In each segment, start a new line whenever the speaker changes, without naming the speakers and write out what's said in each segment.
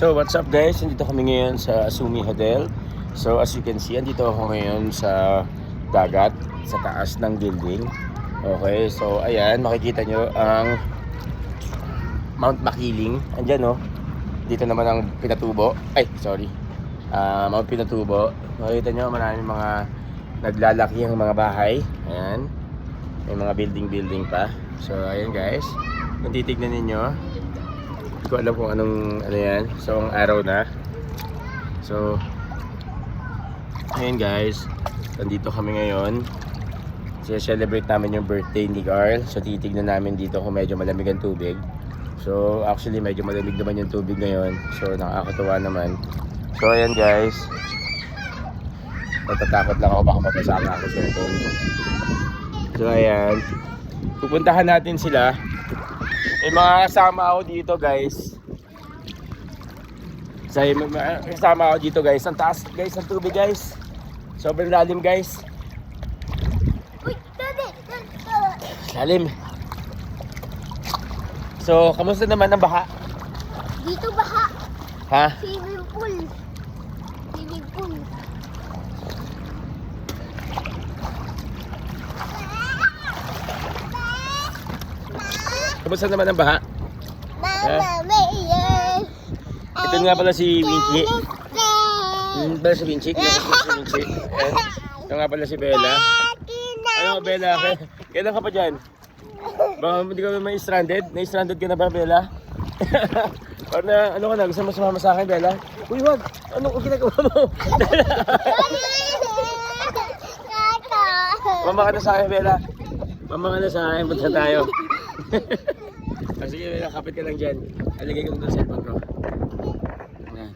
So what's up guys, andito kami ngayon sa Asumi Hotel. So as you can see, andito ako ngayon sa dagat, sa taas ng building. Okay, so ayan, makikita nyo ang Mount Makiling. Andyan no, dito naman ang Pinatubo. Ay, sorry, Mount Pinatubo. Makikita nyo, maraming mga naglalaki ang mga bahay. Ayan, may mga building pa. So ayan guys, kung titignan ninyo, hindi ko alam kung ano yan. So ang araw na. So ayun guys, nandito kami ngayon. Celebrate namin yung birthday ni Carl. So titignan namin dito kung medyo malamig ang tubig. So actually medyo malamig naman yung tubig ngayon. So nakakatuwa naman. So ayan guys, natatakot lang ako baka mapasama ako sa ito. So ayan, pupuntahan natin sila. May mga kasama ako dito guys. Kasama ako dito guys. Ang taas guys ang tubig guys. Sobrang lalim guys. Lalim. So, kamusta naman ang baha?
Dito baha.
Ha?
Swimming pool. Swimming pool.
Kamusta naman ang baha?
Mama, mayor.
Ito nga pala si Winky. Ito pala si Winky. Ito nga pala si Bella. Ano Bella? Kailan ka pa dyan? Baka hindi ka may stranded? Na-stranded ka na ba Bella? Or na ano ka na? Gusto mo sumama sa akin Bella? Uy wag! Ano ginagawa mo? Mama ka na sa akin Bella. Mama ka na sa akin. Punta tayo. Sige Bella, kapit ka lang dyan. Aligay ko muna sa cellphone ko. Ayan.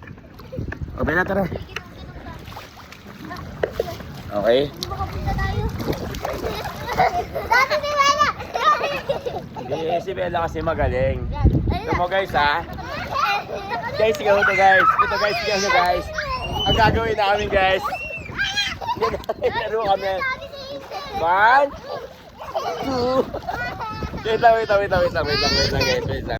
O Bella, tara. Okay.
Dati si Bella.
Hindi, si Bella kasi magaling. Ito mo guys ha. Guys, ikaw ito guys. Ito guys, ikaw ito guys. Ang gagawin namin guys. Laro kami. 1, 2. Wait lang guys. Wait lang.